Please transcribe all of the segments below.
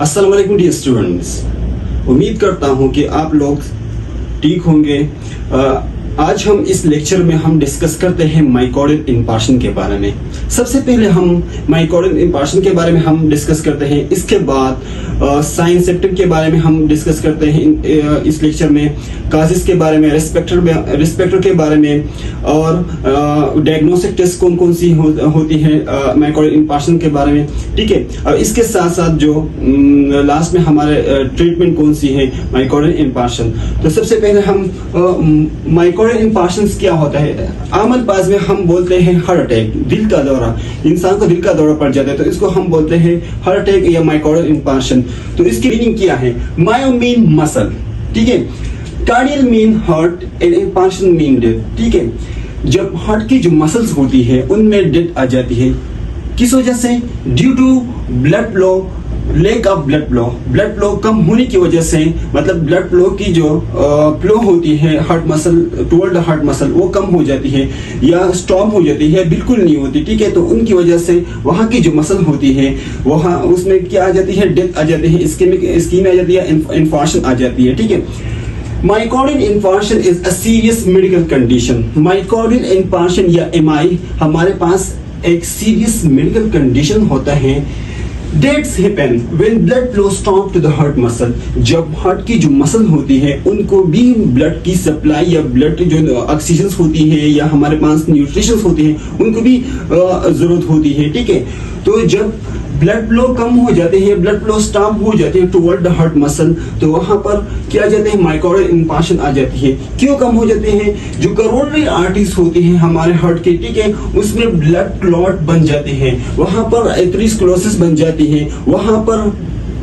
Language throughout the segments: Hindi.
अस्सलाम वालेकुम डियर स्टूडेंट्स, उम्मीद करता हूं कि आप लोग ठीक होंगे। आज हम इस लेक्चर में हम डिस्कस करते हैं माइकोडियल इंपार्शन के बारे में। सबसे पहले हम माइकोडियल इंपार्शन के बारे में हम डिस्कस करते हैं। इसके बाद साइन सेप्टम के बारे में हम डिस्कस करते हैं इस लेक्चर में, काजेस के बारे में, रिस्पेक्टर के बारे में, और डायग्नोस्टिक टेस्ट कौन कौन सी होती है माइकोडियल इंपार्शन के बारे में। ठीक है, और इसके साथ साथ जो लास्ट में हमारे ट्रीटमेंट कौन सी है माइकोडियल इंपार्शन। तो सबसे पहले हम माइकोडियल इंपार्शन क्या होता है। आम अल्फाज में हम बोलते हैं हार्ट अटैक, दिल का दौरा। इंसान को दिल का दौरा पड़ जाता है तो इसको हम बोलते हैं हार्ट अटैक या माइकोडियल इंपार्शन। तो इसकी मीनिंग क्या है? मायो मीन मसल, ठीक है, cardial mean heart and infarction mean death. ठीक है, जब हार्ट की जो मसल्स होती है उनमें डेथ आ जाती है, किस वजह से? Due to blood flow, lack of blood flow कम होने की वजह से, मतलब ब्लड फ्लो की जो फ्लो होती है heart muscle toward heart muscle वो कम हो जाती है या स्टॉप हो जाती है, बिल्कुल नहीं होती। ठीक है, तो उनकी वजह से वहाँ की जो मसल होती है वहाँ उसमें क्या आ जाती है? डेथ आ जाती है, स्कीम आ जाती है, इंफार्क्शन आ जाती है। ठीक है, myocardial infarction is a serious medical condition. Myocardial infarction या एमआई हमारे पास एक सीरियस मेडिकल कंडीशन होता है। Deaths happen when blood flow stop to the heart muscle। जब हार्ट की जो मसल होती है उनको भी ब्लड की सप्लाई या ब्लड जो ऑक्सीजन होती है या हमारे पास न्यूट्रिशन होती है उनको भी जरूरत होती है। ठीक है, तो जब ब्लड फ्लो कम हो जाते हैं, ब्लड फ्लो स्टॉप हो जाते हैं टुवर्ड द हार्ट मसल, तो वहां पर क्या जाते हैं? माइकोडियल इंफार्क्शन आ जाती है। क्यों कम हो जाते हैं? जो करोनरी आर्टरीज होती हैं हमारे हार्ट के, ठीक है, उसमें ब्लड क्लॉट बन जाते हैं, वहां पर एथेरोस्क्लेरोसिस बन जाती है, वहां पर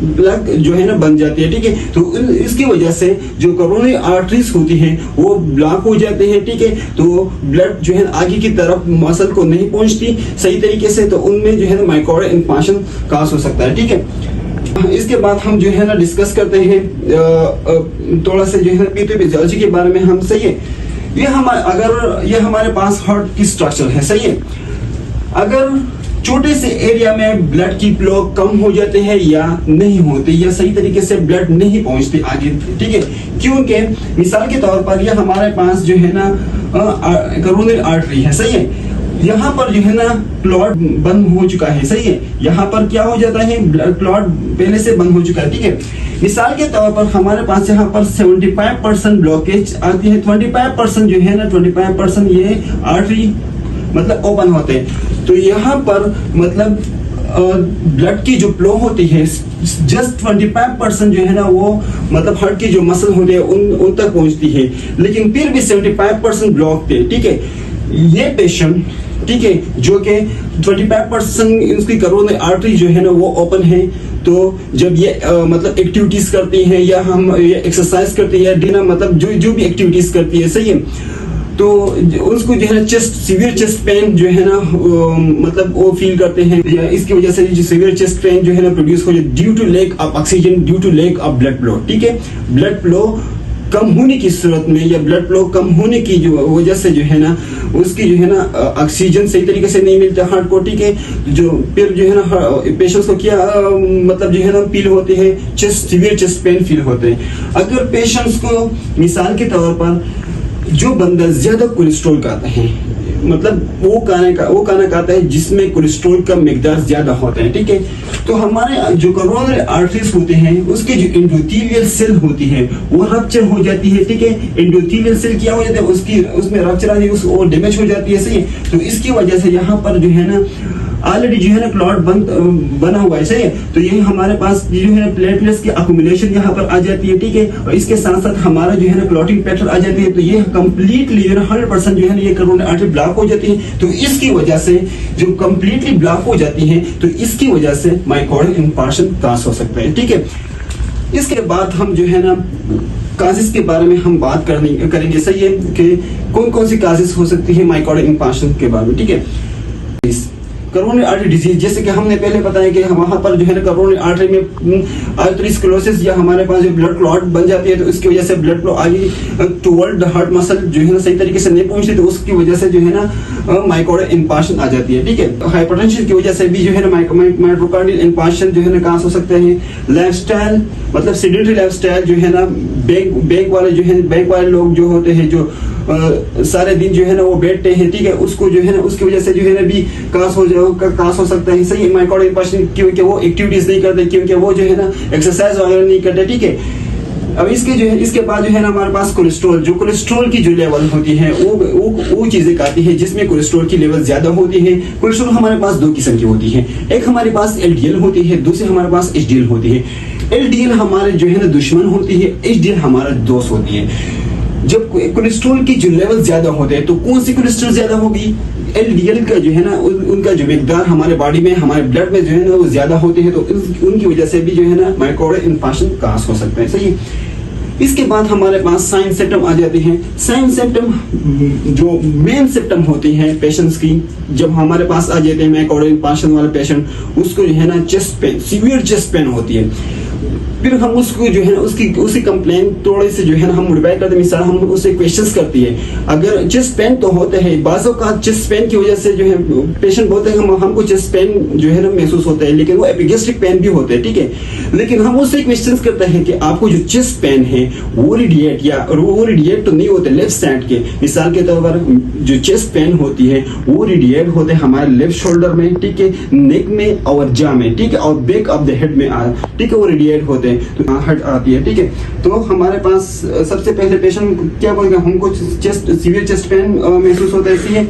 ब्लड जो है ना बन जाती है। ठीक है, तो इसकी वजह से जो करोनरी आर्टरीज होती है वो ब्लॉक हो जाते हैं। ठीक है, तो ब्लड जो है आगे की तरफ मसल को नहीं पहुंचती सही तरीके से, तो उनमें जो है ना माइकोडियल इंफार्क्शन काज हो सकता है। ठीक है, इसके बाद हम जो है ना डिस्कस करते हैं थोड़ा सा जो है पैथोफिजियोलॉजी के बारे में। हम सही है, ये हमारे पास हार्ट की स्ट्रक्चर है, सही है। अगर छोटे से एरिया में ब्लड की फ्लो कम हो जाते हैं या नहीं होते या सही तरीके से ब्लड नहीं पहुंचते आगे, ठीक है, क्योंकि मिसाल के तौर पर यह हमारे पास जो है ना करोनरी आर्टरी है, सही है, यहाँ पर जो है ना क्लॉट बंद हो चुका है, सही है, यहाँ पर क्या हो जाता है? ब्लड क्लॉट पहले से बंद हो चुका है। ठीक है, मिसाल के तौर पर हमारे पास यहाँ पर 75% ब्लॉकेज आती है, 25% जो है ना 25% ये आर्टरी मतलब ओपन होते हैं। तो यहाँ पर मतलब ब्लड की जो फ्लो होती है जस्ट 25% जो है ना वो मतलब हार्ट की जो मसल होती है उन तक पहुंचती है, लेकिन फिर भी 75% ब्लॉक थे। ठीक है, ये पेशेंट, ठीक है, जो कि 25% इसकी करोनरी आर्टरी जो है ना वो ओपन है, तो जब ये मतलब एक्टिविटीज करती है या हम ये एक्सरसाइज करती है या मतलब जो भी एक्टिविटीज करती है, सही है, तो उसको जो है ना सीवियर चेस्ट पेन जो है ना मतलब वो फील करते हैं, या इसकी वजह से जो सीवियर चेस्ट पेन जो है ना प्रोड्यूस हो जाए due to lack of oxygen, due to lack of blood flow. ठीक है, ब्लड फ्लो कम होने की सूरत में या ब्लड फ्लो कम होने की जो वजह से जो है ना उसकी जो है ना ऑक्सीजन सही तरीके से नहीं मिलता हार्ट को। ठीक है, जो फिर जो है ना पेशेंट्स को क्या मतलब जो है ना फील होते हैं? सीवियर चेस्ट पेन फील होते हैं। अगर पेशेंट्स को मिसाल के तौर पर जो बंदा ज्यादा कोलेस्ट्रॉल खाता है, मतलब वो खाना खाता है जिसमें कोलेस्ट्रॉल का मिकदार ज्यादा होता है, ठीक है, तो हमारे जो करोनरी आर्टरीज होते हैं उसकी जो एंडोथेलियल सेल होती है वो रप्चर हो जाती है। ठीक है, एंडोथेलियल सेल क्या हो जाता है? उसमें रप्चर आ जाती है, डैमेज हो जाती है, सही है। तो इसकी वजह से यहाँ पर जो है ना ऑलरेडी जो है ना क्लॉट बना हुआ है, सही है, तो ये हमारे पास जो है ना प्लेटलेट्स की अक्यूमुलेशन यहाँ पर आ जाती है। ठीक है, और इसके साथ साथ हमारा जो है ना क्लॉटिंग पैटर्न आ जाती है, तो ये कंप्लीटली जो है 100% जो है ना ये करोनरी आर्टरी ब्लॉक हो जाती है। तो इसकी वजह से जो कंप्लीटली ब्लॉक हो जाती है तो इसकी वजह से माइकोडियल इंफार्क्शन काज हो सकता है। ठीक है, इसके बाद हम जो है ना काजेस के बारे में हम बात करेंगे, सही है, कि कौन कौन सी काजेस हो सकती है माइकोडियल इंफार्क्शन के बारे में। ठीक है, करोनरी आर्टरी डिजीज, जैसे कि हमने पहले बताया कि वहां पर जो है ना करोनरी आर्टरी में आर्थरोस्क्लेरोसिस या हमारे पास जो ब्लड क्लॉट बन जाती है, तो इसकी वजह से ब्लड फ्लो आगे टुवर्ड द हार्ट मसल जो है ना सही तरीके से नहीं पहुंचती, तो उसकी वजह से जो है ना माइकोर्डियल इंफार्क्शन आ जाती है। ठीक है, हाइपरटेंशन की वजह से भी जो है ना माइक्रोकार्डियल इंफार्क्शन जो है ना कहाँ हो सकते हैं। लाइफस्टाइल मतलब सेडेंटरी लाइफस्टाइल जो है ना, बैंक वाले लोग जो होते हैं, जो सारे दिन जो है ना वो बैठते हैं, ठीक है, उसको जो है ना उसकी वजह से जो है ना भी कास हो सकता है। सही माइकोर्डियल इंफार्क्शन क्योंकि वो एक्टिविटीज नहीं करते, क्योंकि वो जो है ना एक्सरसाइज वगैरह नहीं करते। ठीक है, अब इसके बाद जो है ना हमारे पास कोलेस्ट्रॉल की जो लेवल होती है वो चीजें आती है जिसमें कोलेस्ट्रॉल की लेवल ज्यादा होती है। कोलेस्ट्रॉल हमारे पास दो किस्म की होती है, एक हमारे पास एलडीएल होती है, दूसरी हमारे पास एचडीएल होती है। एलडीएल हमारे जो है ना दुश्मन होती है, एचडीएल हमारा दोस्त होती है। जब कोलेस्ट्रॉल की जो लेवल ज्यादा होते हैं, तो कौन सी कोलेस्ट्रॉल ज्यादा होगी? एलडीएल का जो है ना उनका जो मिकदार हमारे बॉडी में, हमारे ब्लड में जो है ना वो ज्यादा होते हैं, तो उनकी वजह से भी जो है ना माइकोर्डियल इंफार्क्शन कास हो सकते हैं। सही। इसके बाद हमारे पास साइन सिम्टम आ जाते हैं। साइन सिम्टम जो मेन सिम्टम होती हैं पेशेंट्स की, जब हमारे पास आ जाते हैं माइकोर्डियल इंफार्क्शन वाला पेशेंट, उसको जो है ना chest pain, severe chest pain होती है। फिर हम उसको जो है ना उसकी कंप्लेन थोड़े से जो है ना हम मॉडिफाई करते हैं। मिसाल हम उससे क्वेश्चंस करती है, अगर चेस्ट पेन तो होते हैं, बाजों का चेस्ट पेन की वजह से जो है पेशेंट बोलते हैं हमको चेस्ट पेन जो है ना महसूस होता है, लेकिन वो एपिगैस्ट्रिक पेन भी होते हैं। ठीक है, लेकिन हम उससे क्वेश्चंस करते हैं कि आपको जो चेस्ट पेन है वो रेडिएट तो नहीं होते लेफ्ट साइड के। मिसाल के तौर पर जो चेस्ट पेन होती है वो रेडिएट होते हैं हमारे लेफ्ट शोल्डर में, ठीक है, नेक में और जा में, ठीक है, और बैक ऑफ द हेड में, ठीक है, वो रेडिएट होते हैं, तो हट आती है। ठीक है, तो हमारे पास सबसे पहले पेशेंट क्या बोलेगा, हमको सीवियर चेस्ट पेन महसूस होता है, इसलिए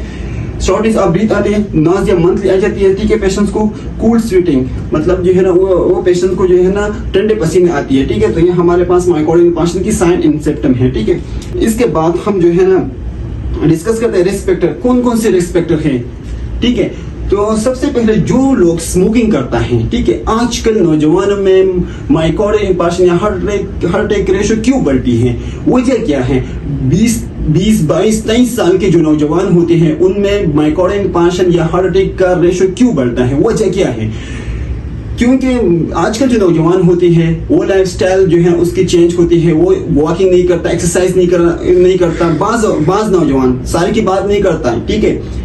शॉर्टेज ऑफ ब्रीथ आती है, नाज़िया मंथली आ जाती है। ठीक है, पेशेंट्स को कूल स्वेटिंग मतलब जो है ना वो पेशेंट को जो है ना ठंडे पसीने आती है। ठीक है, तो ये हमारे पास माइकोर्डियल इंफार्क्शन की साइन एंड सिम्टम है। ठीक है, इसके बाद हम जो है ना डिस्कस करते हैं रिस्क फैक्टर, कौन कौन से रिस्क फैक्टर हैं। ठीक है, तो सबसे पहले जो लोग स्मोकिंग करता है, ठीक है, आजकल नौजवानों में माइकोर्डियल इंफार्क्शन या हार्ट अटैक रेशो क्यों बढ़ती है, वजह क्या है? 20, 22, 23 साल के जो नौजवान होते हैं उनमें माइकोर्डियल इंफार्क्शन या हार्ट अटैक का रेशो क्यों बढ़ता है, वजह क्या है? क्योंकि आजकल जो नौजवान होती है वो लाइफस्टाइल जो है उसकी चेंज होती है, वो वॉकिंग नहीं करता, एक्सरसाइज नहीं करता, बाज नौजवान सारे की बात नहीं करता है। ठीक है,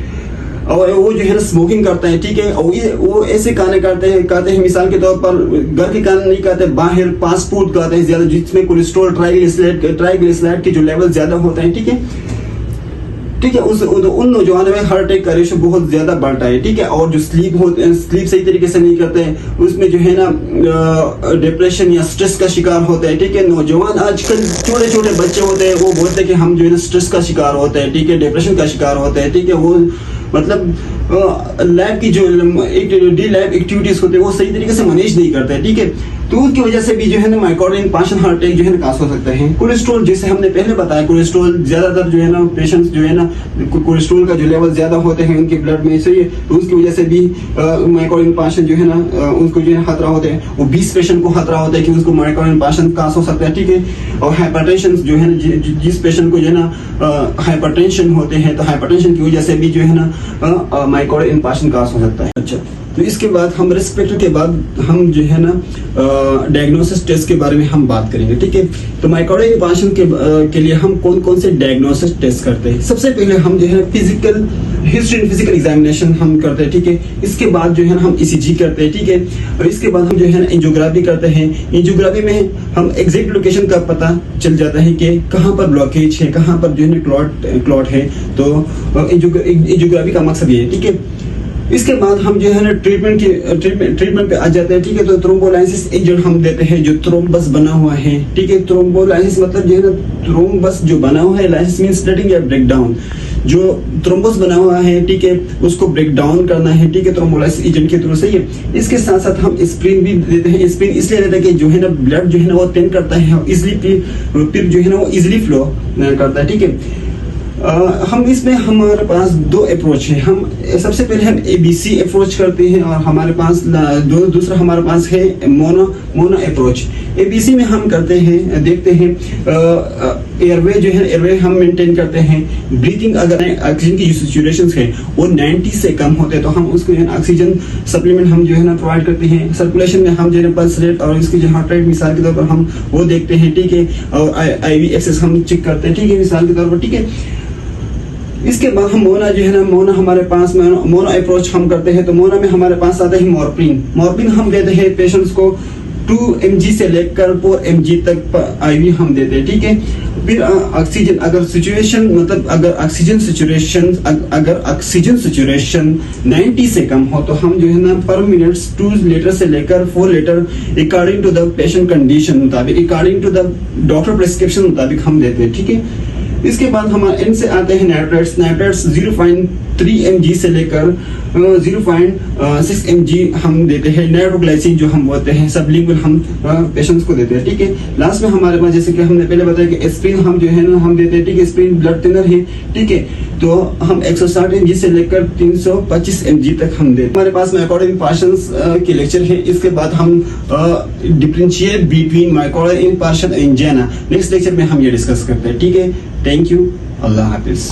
और वो जो है ना स्मोकिंग करता है। ठीक है, और वो ऐसे खाने खाते हैं मिसाल के तौर पर घर के खाने नहीं खाते, बाहर फास्ट फूड खाते हैं ज्यादा, जिसमें कोलेस्ट्रॉल ट्राइग्लिसराइड के जो लेवल ज्यादा होता है। ठीक है, ठीक है, उन नौजवानों में हार्ट अटैक का रेशो बहुत ज्यादा बढ़ता है। ठीक है, और जो स्लीप सही तरीके से नहीं करते हैं, उसमें जो है ना डिप्रेशन या स्ट्रेस का शिकार होता है। ठीक है, नौजवान आजकल छोटे छोटे बच्चे होते हैं, वो बोलते हैं कि हम जो है ना स्ट्रेस का शिकार होते हैं, ठीक है, डिप्रेशन का शिकार होते हैं। ठीक है, वो मतलब लाइफ की जो डी लाइफ एक्टिविटीज होते हैं वो सही तरीके से मैनेज नहीं करते हैं। ठीक है, तो उसकी वजह से भी जो है ना माइकोर्डियल इंफार्क्शन हार्ट अटैक जो है ना कास हो सकता है। कोलेस्ट्रॉल, जैसे हमने पहले बताया, कोलेस्ट्रॉल ज्यादातर जो है ना पेशेंट्स जो है ना कोलेस्ट्रॉल का जो लेवल ज्यादा होते हैं उनके ब्लड में, सही है, तो उसकी वजह से भी माइकोर्डियल इंफार्क्शन जो है ना उनको जो है खतरा होता है। वो 20 पेशेंट को खतरा होता है कि उसको माइकोर्डियल इंफार्क्शन कास हो सकता है। ठीक है, और हाइपरटेंशन जो है ना जिस पेशेंट को जो है ना हाइपरटेंशन होते हैं, तो हाइपरटेंशन की वजह से भी जो है ना माइकोर्डियल इंफार्क्शन कास हो सकता है। अच्छा, तो इसके बाद हम रिस्क फैक्टर के बाद हम जो है ना डायग्नोसिस टेस्ट के बारे में हम बात करेंगे। ठीक है, तो माइकोर्डियल इंफार्क्शन के लिए हम कौन कौन से डायग्नोसिस टेस्ट करते हैं? सबसे पहले हम जो है फिजिकल एग्जामिनेशन हम करते हैं। ठीक है, इसके बाद जो है ना हम ईसीजी करते हैं। ठीक है, और इसके बाद हम जो है ना एंजियोग्राफी करते हैं। एंजियोग्राफी में हम एग्जैक्ट लोकेशन का पता चल जाता है कि कहाँ पर ब्लॉकेज है, कहाँ पर जो है ना क्लॉट है। तो एंजियोग्राफी का मकसद ये है। ठीक है, इसके बाद हम जो है ना ट्रीटमेंट पे आ जाते हैं। ठीक है, तो थ्रोम्बोलाइसिस एजेंट हम देते हैं जो थ्रोम्बस बना हुआ है। ठीक है, थ्रोम्बोलाइसिस मतलब जो है ना थ्रोम्बस जो बना हुआ है, लाइसिस मींस स्प्लिटिंग या ब्रेक डाउन, जो थ्रोम्बस बना हुआ है, ठीक है, उसको ब्रेक डाउन करना है। ठीक है, थ्रोम्बोलाइसिस एजेंट के थ्रू, सही है। इसके साथ साथ हम एस्पिरिन भी देते हैं। एस्पिरिन इसलिए देते हैं कि जो है ना ब्लड जो है ना वो थिन करता है, इजिली फिर जो है ना वो इजिली फ्लो करता है। ठीक है, हम इसमें हमारे पास दो अप्रोच है। हम सबसे पहले हम ABC अप्रोच करते हैं, और हमारे पास दूसरा हमारे पास है मोनो अप्रोच। ABC में हम करते हैं, देखते हैं एयरवे जो है एयरवे हम मेंटेन करते हैं। ब्रीथिंग अगर ऑक्सीजन की जो सिचुएशंस है वो 90 से कम होते हैं तो हम उसको जो है ऑक्सीजन सप्लीमेंट हम जो है ना प्रोवाइड करते हैं। सर्कुलेशन में हम जो है पल्स रेट और इसकी जो हार्ट रेट मिसाल के तौर पर हम वो देखते हैं, ठीक है, और आईवी एक्सेस हम चेक करते हैं, ठीक है, मिसाल के तौर पर, ठीक है। इसके बाद हम मोना जो है ना, मोना हमारे पास में मोना अप्रोच हम करते हैं तो मोना में हमारे पास आता है मॉर्फिन हम देते हैं पेशेंट्स को 2 mg से लेकर 4 mg तक आईवी हम देते हैं, ठीक है। फिर ऑक्सीजन अगर सिचुएशन मतलब अगर ऑक्सीजन सिचुएशन 90 से कम हो तो हम जो है ना पर मिनट 2 लीटर से लेकर 4 litre according to the patient condition मुताबिक, according to the doctor prescription मुताबिक हम देते हैं, ठीक है। इसके बाद हमारे इनसे आते हैं नाइट्रेट्स 0.3 mg से लेकर 0.6 mg हम देते हैं। नाइट्रोग्लाइसिन जो हम बोलते हैं सबलिंगुअल हम पेशेंट्स को देते हैं, ठीक है। लास्ट में हमारे पास जैसे कि हमने पहले बताया कि एस्प्रिन हम जो है ना हम देते हैं, ठीक है। एस्प्रिन ब्लड थिनर है, ठीक है, तो हम 160 mg से लेकर 325 mg तक हम देते हैं। हमारे पास माइकोडियल इंपार्शंस के लेक्चर है। इसके बाद हम differentiate between myocardial infarction angina next lecture में हम ये डिस्कस करते हैं, ठीक है। थैंक यू, अल्लाह हाफिज।